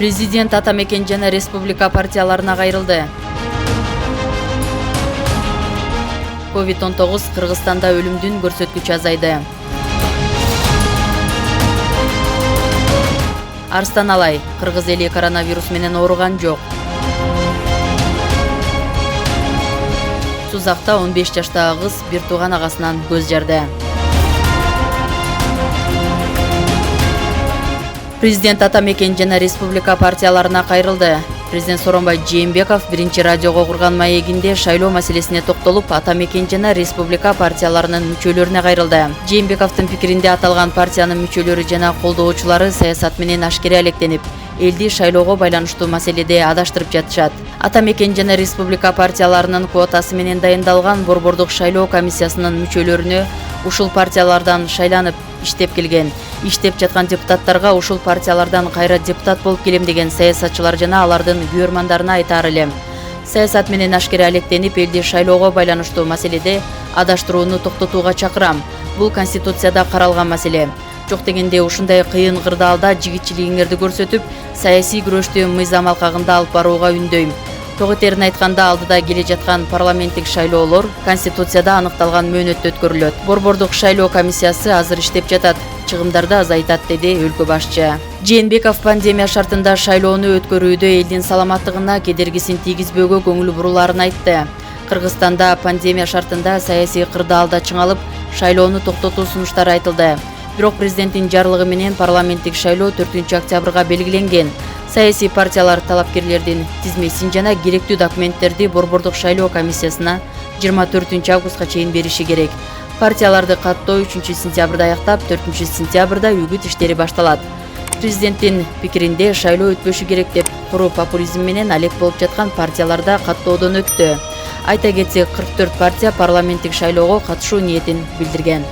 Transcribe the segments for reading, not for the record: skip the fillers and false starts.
Президент ата мекен жана республика партияларына кайрылды. COVID-19 Кыргызстанда өлүмдүн көрсөткүчү азайды. Арстан Алай, кыргыз эли коронавирус менен ооруган жок. Сузакта 15 жаштагы кыз бир тууган агасынан көз жарды. Президент ата мекен жана республика партияларына кайрылды. Президент Сооронбай Жээнбеков биринчи радиого курган маегинде шайлоо маселесине токтолуп, ата мекен жана республика партияларынын мүчөлөрүнө кайрылды. Жээнбековдун пикиринде аталган партиянын мүчөлөрү жана колдоочулары саясат менен ашкере алектенип, элди шайлоого байланыштуу маселеде адаштырып жатышат. Ата мекен жана республика партияларынын квотасы менен дайындалган борбордук шайлоо комиссиясынын мүчөлөрүнө ушул партиялардан шайланып иштеп келген. Иштеп жаткан депутаттарга ушул партиялардан кайра депутат болуп келем деген саясатчылар жана алардын күйөрмандарына айтаар элем. Саясат менен ашкере алектенип, элди шайлоого байланыштуу маселеде адаштырууну токтотууга чакырам. Бул Конституцияда каралган маселе. Жок дегенде ушундай кыйын кырдаалда жигитчилигиңерди көрсөтүп, саясий күрөштү мыйзам алкагында алып барууга үндөйм. Тогутерин айтканда, алдыда келе жаткан парламенттик шайлоолор Конституцияда аныкталган мөөнөттө өткөрүлөт. Борбордук шайлоо комиссиясы азыр иштеп жатат, чыгымдарды азайтат, деди өлкө башчы. Жээнбеков пандемия шартында шайлоону өткөрүүдө элдин саламаттыгына кедергисин тийгизбөөгө көңүл бурулаарын айтты. Кыргызстанда пандемия шартында саясий кырдаалда чыңалып, шайлоону токтотуу сунуштары айтылды. Бирок президенттин жарлыгы менен парламенттик шайлоо 4-октябрга белгиленген. Саясий партиялар талапкерлердин тизмесин жана керектүү документтерди борбордук шайлоо комиссиясына 24-августка чейин бериши керек. Партияларды каттоо 3-сентябрда аяктап, 4-сентябрда үгүт иштери башталат. Президенттин пикиринде шайлоо өтпөшү керек деп, куру популизм менен алек болуп жаткан партияларда каттоодон өттү. Айта кетсек, 44 партия парламенттик шайлоого катышуу ниетин билдирген.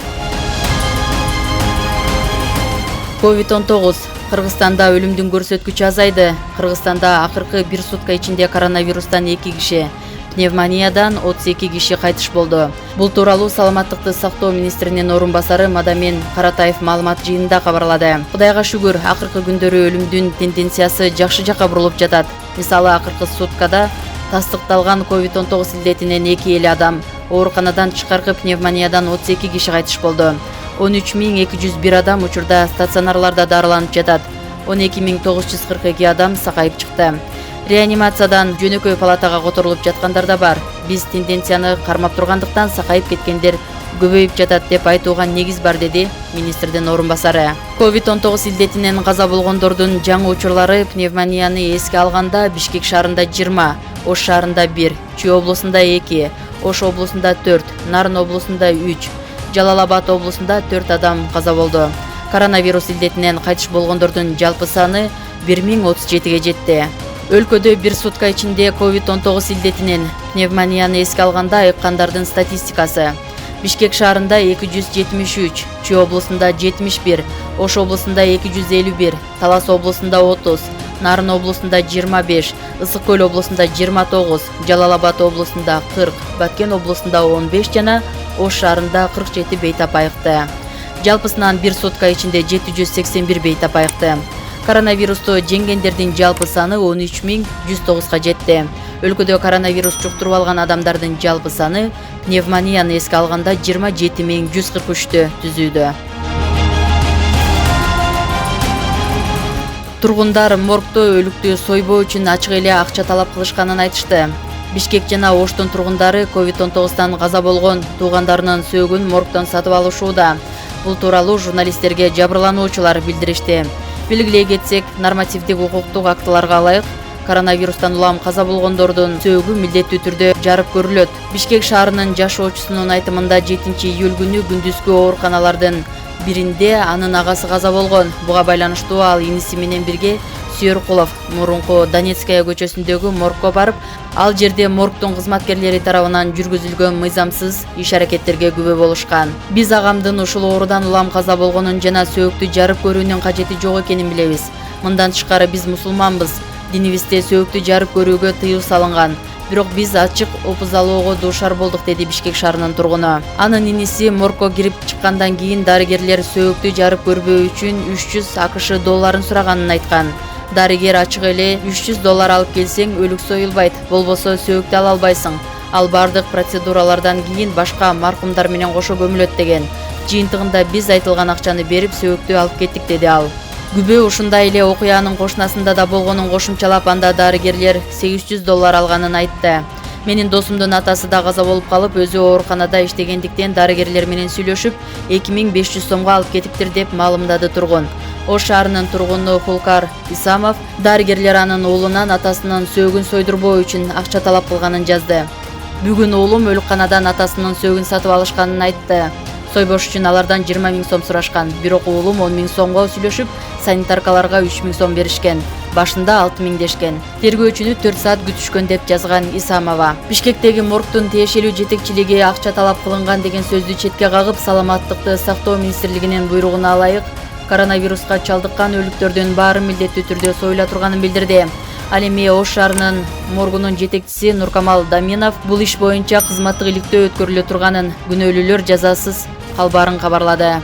COVID-19 Кыргызстанда өлүмдүн көрсөткүчү азайды. Кыргызстанда акыркы бир сутка ичинде коронавирустан 2 киши, пневмониядан 32 киши кайтыш болду. Бул тууралуу Саламаттыкты сактоо министринин орун басары Мадамин Каратаев маалымат жыйынында кабарлады. Кудайга шүгүр, акыркы күндөрү өлүмдүн тенденциясы жакшы жакка бурулуп жатат. Мисалы, акыркы суткада тастыкталган COVID-19 илдетинен 2 эле адам, ооруканадан тышкаркы пневмониядан 32 киши кайтыш болду. 13.201 адам учурда стационарларда дарыланып жатат. 12.942 адам сакайып чыкты. Реанимациядан жөнөкөй палатага которулуп жаткандар да бар. Биз тенденцияны кармап тургандыктан сакайып кеткендер көбөйүп жатат деп айтууга негиз бар, деди министрдин орун басары. COVID-19 илдетинен каза болгондордун жаңы учурлары пневмонияны эске алганда Бишкек шаарында 20, Ош шаарында 1, Чүй облусунда 2, Ош облусунда 4, Нарын облусунда 3, Жалал-Абад облусунда 4 адам каза болду. Коронавирус илдетинен кайтыш болгондордун жалпы саны 1037ге жетти. Өлкөдө бир сутка ичинде COVID-19 илдетинен пневмонияны эске алганда айыккандардын статистикасы: Бишкек шаарында 273, Чүй облусунда 71, Ош облусунда 251, Талас облусунда 30, Нарын облусунда 25, Ысык Көл облусунда 29, Жалал-Абад облусунда 40, Баткен облусунда 15 жана Ош шаарында 47 бейтап айыкты. Жалпысынан бир сутка ичинде 781 бейтап айыкты. Коронавирусту жеңгендердин жалпы саны 13.109га жетти. Өлкөдө коронавирус жуктуруп алган адамдардын жалпы саны пневмонияны эске алганда 27.143тү түзүүдө. Тургундар моргто өлүктү сойбоо үчүн ачык эле акча талап кылышканын айтышты. Бишкек жана Оштун тургундары COVID-19 каза болгон туугандарынын сөөгүн моргтон сатып алышууда. Бул тууралуу журналисттерге жабырлануучулар билдиришти. Белгилей кетсек, нормативдик укуктук актыларга ылайык коронавирустан улам каза болгондордун сөөгү милдеттүү түрдө жарып көрүлөт. Бишкек шаарынын жашоочусунун айтымында 7-июль күнү күндүзгү ооруканалардын биринде анын агасы каза болгон. Буга байланыштуу ал иниси менен бирге Сүйөркулов мурунку Донецкая көчөсүндөгү моргко барып, ал жерде моргтун кызматкерлери тарабынан жүргүзүлгөн мыйзамсыз иш-аракеттерге күбө болушкан. Биз агамдын ушул оорудан улам каза болгонун жана сөөктү жарып көрүүнүн кажети жок экенин билебиз. Мындан тышкары биз мусулманбыз. Динибизде сөөктү жарып көрүүгө тыюу салынган. Бирок биз ачык опузалоого дуушар болдук, деди Бишкек шаарынын тургуну. Анын иниси моргко кирип чыккандан кийин дарыгерлер сөөктү жарып көрбөө үчүн 300 АКШ долларын сураганын айткан. Дарыгер ачык эле $300 алып келсең өлүк союлбайт, болбосо сөөктү ала албайсың. Ал бардык процедуралардан кийин башка маркумдар менен кошо көмүлөт деген. Жыйынтыгында биз айтылган акчаны берип сөөктү алып кеттик, деди ал. Күбө ушундай эле окуянын кошунасында да болгонун кошумчалап, анда дарыгерлер $800 алганын айтты. Менин досумдун атасы да каза болуп калып, өзү ооруканада иштегендиктен дарыгерлер менен сүйлөшүп, 2500 сомго алып кетиптир деп маалымдады тургун. Ош шаарынын тургуну Фулкар Исамов дарыгерлер анын уулунан атасынын сөөгүн сойдурбоо үчүн акча талап кылганын жазды. Бүгүн уулум өлүкканадан атасынын сөөгүн сатып алышканын айтты. Сойбош үчүн алардан 20 000 сом сурашкан. Бирок уулум 10 000 сомго сүйлөшүп, санитаркаларга 3 000 сом беришкен. Башында 6 000 дешкен. Тергөөчүнү 4 саат күтүшкөн деп жазган Исамова. Бишкектеги моргтун тиешелүү жетекчилиги акча талап кылынган деген сөздү четке кагып, Саламаттыкты сактоо министрлигинин буйругуна ылайык коронавируска чалдыккан өлүктөрдүн баары милдеттүү түрдө союла турганын билдирди. Ал эми Ош шаарынын моргунун жетекчиси Нуркамал Даминов бул иш боюнча кызматтык иликтөө өткөрүлө турганын, күнөөлүүлөр жазасыз калбаарын кабарлады.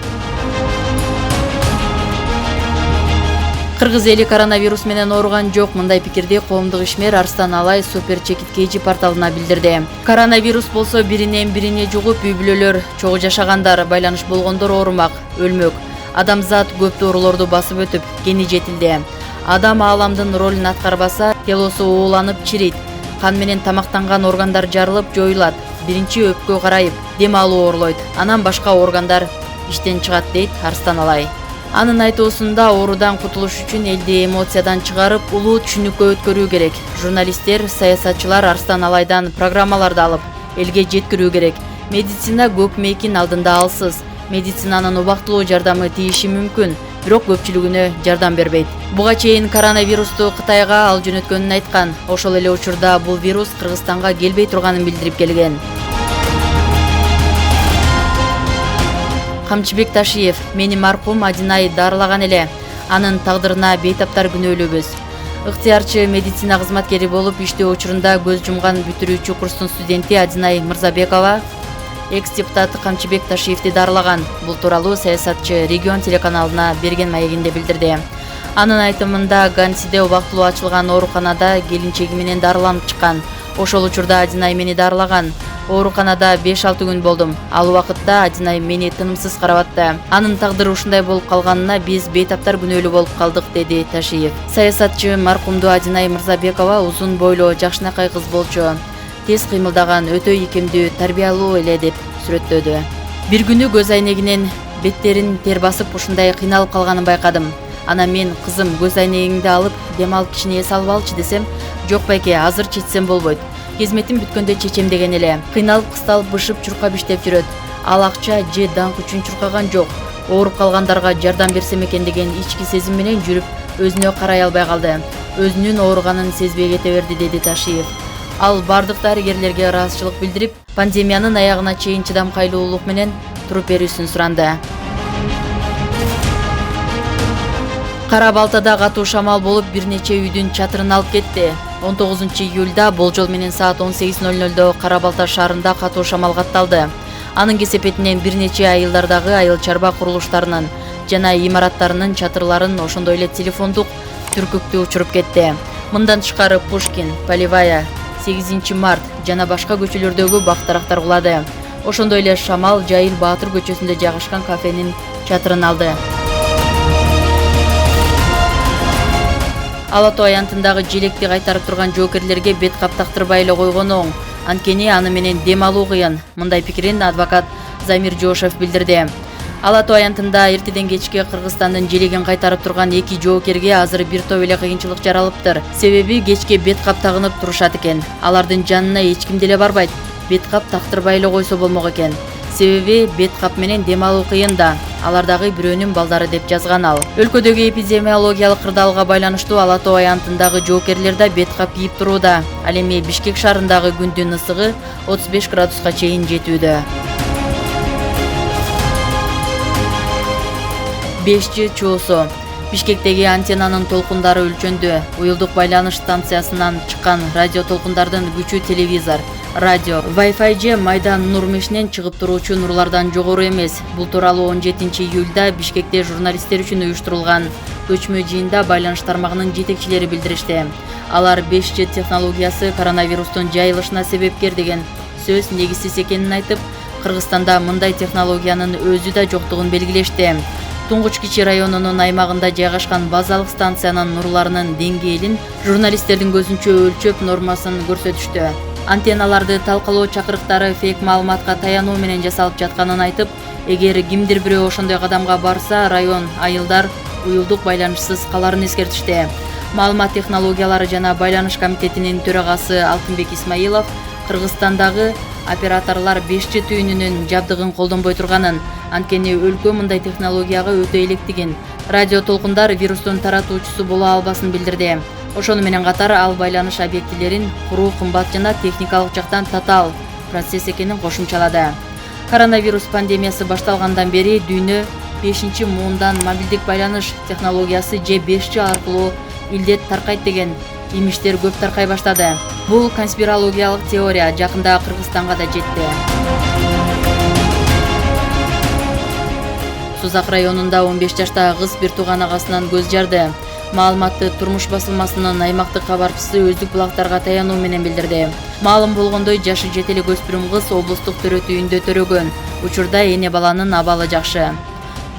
Кыргыз эли коронавирус менен ооруган жок. Мындай пикирди коомдук ишмер Арстан Алай Супер Чекиткейчи порталына билдирди. Коронавирус болсо биринен бирине жугуп, үй-бүлөлөр, чогуу жашагандар, байланыш болгондор оорумак, өлмөк. Адамзат көп оорулорду басып өтүп, кени жетилди. Адам ааламдын ролун аткарбаса, телосу ууланып чирийт. Кан менен тамактанган органдар жарылып, жоюлат. Биринчи өпкө карайып, дем алуу оорулойт. Анан башка органдар иштен чыгат, дейт Арстан Алай. Анын айтуусунда оорудан кутулуш үчүн элди эмоциядан чыгарып, улуу түшүнүккө өткөрүү керек. Журналисттер, саясатчылар Арстан Алайдан программаларды алып, элге жеткирүү керек. Медицина көк-мейкин алдында алсыз. Медицинанын убактылуу жардамы тийиши мүмкүн, бирок көпчүлүгүнө жардам бербейт. Буга чейин коронавирусту Кытайга ал жөнөткөнүн айткан. Ошол эле учурда бул вирус Кыргызстанга келбей турганын билдирип келген. Камчыбек Ташиев: мени маркум Адинай дарылаган эле. Анын тагдырына бейтаптар күнөөлүүбүз. Ыктыярчы медицина кызматкери болуп иштөө учурунда көз жумган бүтүрүүчү курстун студенти Адинай Мырзабекова экс-депутат Камчыбек Ташиевди дарылаган. Бул тууралуу саясатчы Регион телеканалына берген маегинде билдирди. Анын айтымында Гансиде убактылуу ачылган ооруканада келинчеги менен дарыланып чыккан. Ошол учурда Адинай мени дарылаган. Ооруканада 5-6 күн болдум. Ал убакытта Адинай мени тынымсыз карабатты. Анын тагдыры ушундай болуп калганына биз бейтаптар күнөөлүү болуп калдык, деди Ташиев. Саясатчы маркумду Адинай Мырзабекова узун бойлуу, жакшынакай кыз болчу. Тез кыймылдаган, өтө ийкемдүү, тарбиялуу эле деп сүрөттөдү. Бир күнү көз айнегинен беттерин тер басып ушундай кыйналып калганын байкадым. Анан мен: кызым, көз айнегиңди алып, дем алып кичине эс алып алчы десем, жок байке, азыр чечсем болбойт. Кезметим бүткөндө чечем деген эле. Кыйналып, кысталып, бышып, чуркап иштеп жүрөт. Ал акча же даңк үчүн чуркаган жок. Ооруп калгандарга жардам берсем экен деген ички сезим менен жүрүп, өзүнө карай албай калды. Өзүнүн ооруганын сезбей кете берди, деди Ташиев. Ал бардык дарыгерлерге ыраазычылык билдирип, пандемиянын аягына чейин чыдамкайлуулук менен туруп берүүсүн суранды. Кара Балтада катуу шамал болуп, бир нече үйдүн чатырын алып кетти. 19 июлда болжол менен саат 18:00 Кара Балта шаарында катуу шамал катталды. Анын кесепетинен бир нече айылдардагы айыл чарба курулуштарынын жана имараттарынын чатырларын, ошондой эле телефондук түркүктү учуруп кетти. Мындан тышкары Пушкин, Полевая, 8 март жана башка көчөлөрдөгү бак-дарактар кулады. Ошондой эле шамал Жайыл Баатыр көчөсүндө жайгашкан кафенин чатырын алды. Ала Тоо аянтындагы желекти кайтарып турган жоокерлерге бет кап тактырбай эле койгону оң. Анткени аны менен дем алуу кыйын. Мындай пикирин адвокат Замир Жошев билдирди. Ала Тоо аянтында эртеден кечке Кыргызстандын желегин кайтарып турган 2 жоокерге азыр бир топ эле кыйынчылык жаралыптыр. Себеби кечке бет кап тагынып турушат экен. Алардын жанына эч ким деле барбайт. Бет кап тактырбай эле койсо болмок экен. Себеби бет кап менен дем алуу кыйын да. Алар дагы бирөөнүн балдары, деп жазган ал. Өлкөдөгү эпидемиологиялык кырдаалга байланыштуу Ала Тоо аянтындагы жоокерлер да бет кап кийип турууда. Ал эми Бишкек шаарындагы күндүн ысыгы 35 градуска чейин жетүүдө. 5G чоосу. Бишкектеги антеннанын толкундары өлчөндү. Уюлдук байланыш станциясынан чыккан радио толкундардын күчү телевизор, Радио, Wi-Fi же майдан нур мешинен чыгып туруучу нурлардан жогору эмес. Бул тууралуу 17 июлда Бишкекте журналисттер үчүн уюштурулган көчмө жыйында байланыш тармагынын жетекчилери билдиришти. Алар 5G технологиясы коронавирустун жайылышына себепкер деген сөз негизсиз экенин айтып, Кыргызстанда мындай технологиянын өзү да жоктугун белгилешти. Туңгуч Кичи районунун аймагында жайгашкан базалык станциянын нурларынын деңгээлин журналисттердин көзүнчө өлчөп нормасын көрсөтүштү. Антенналарды талкалоо чакырыктары фейк маалыматка таянуу менен жасалып жатканын айтып, эгер кимдир бирөө ошондой кадамга барса, район айылдар уюлдук байланышсыз каларын эскертишти. Маалымат технологиялары жана байланыш комитетинин төрагасы Алтынбек Исмаилов Кыргызстандагы операторлор 5G түйүнүнүн жабдыгын колдонбой турганын, анткени өлкө мындай технологияга өтө электигин, радио толкундар вирустун таратуучусу боло албасын билдирди. Ошону менен катар ал байланыш объектилерин куруу кымбат жана техникалык жактан татаал процесс экенин кошумчалады. Коронавирус пандемиясы башталгандан бери дүйнө 5-муундан мобилдик байланыш технологиясы же 5G аркылуу илдет таркайт деген имиштер көп таркай баштады. Бул конспирологиялык теория жакында Кыргызстанга да жетти. Сузак районунда 15 жаштагы кыз бир тууган агасынан көз жарды. Маалыматты Турмуш басылмасынын аймактык кабарчысы өздүк булактарга таянуу менен билдирди. Маалым болгондой, жашы жете эле өспүрүм кыз облустук төрөт үйүндө төрөгөн. Учурда эне баланын абалы жакшы.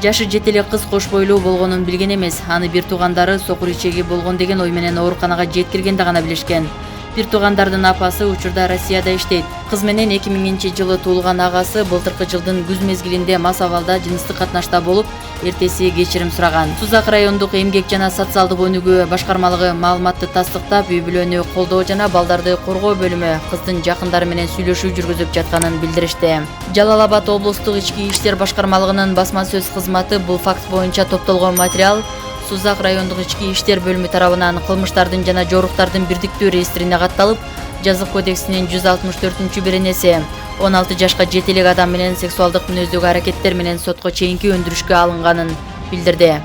Жашы жете эле кыз кош бойлуу болгонун билген эмес. Аны бир туугандары сокур ичеги болгон деген ой менен ооруканага жеткиргенде гана билишкен. Бир туугандардын апасы учурда Россияда иштейт. Кыз менен 2000-жылы туулган агасы былтыркы жылдын күз мезгилинде мас абалда жыныстык катнашта болуп, эртеси кечирим сураган. Сузак райондук эмгек жана социалдык өнүгүү башкармалыгы маалыматты тастыктап, үй бүлөнү колдоо жана балдарды коргоо бөлүмү кыздын жакындары менен сүйлөшүү жүргүзүп жатканын билдиришти. Жалал Абад облустук ички иштер башкармалыгынын басма сөз кызматы бул факт боюнча топтолгон материал Сузак райондук ички иштер бөлүмү тарабынан кылмыштардын жана жоруктардын бирдиктүү реестрине катталып, жазык кодексинин 164-беренеси 16 жашка жете элек адам менен сексуалдык мүнөздөгү аракеттер менен сотко чейинки өндүрүшкө алынганын билдирди.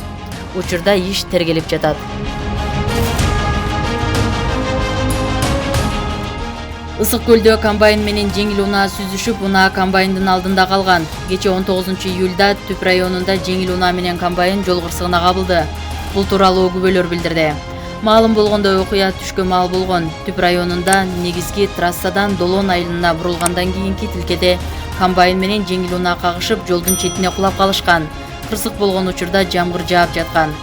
Учурда иш тергелип жатат. Ысык көлдө комбайн менен жеңил унаа сүзүшүп, унаа комбайндын алдында калган. Кечээ 19 июлда Түп районунда жеңил унаа менен комбайн жол кырсыгына кабылды. Бул тууралуу күбөлөр билдирди. Маалым болгондой, окуя түшкө маал болгон. Түп районунда негизги трассадан Долон айылына бурулгандан кийинки тилкеде комбайн менен жеңил унаа кагышып, жолдун четине кулап калышкан. Кырсык болгон учурда жамгыр жаап жаткан.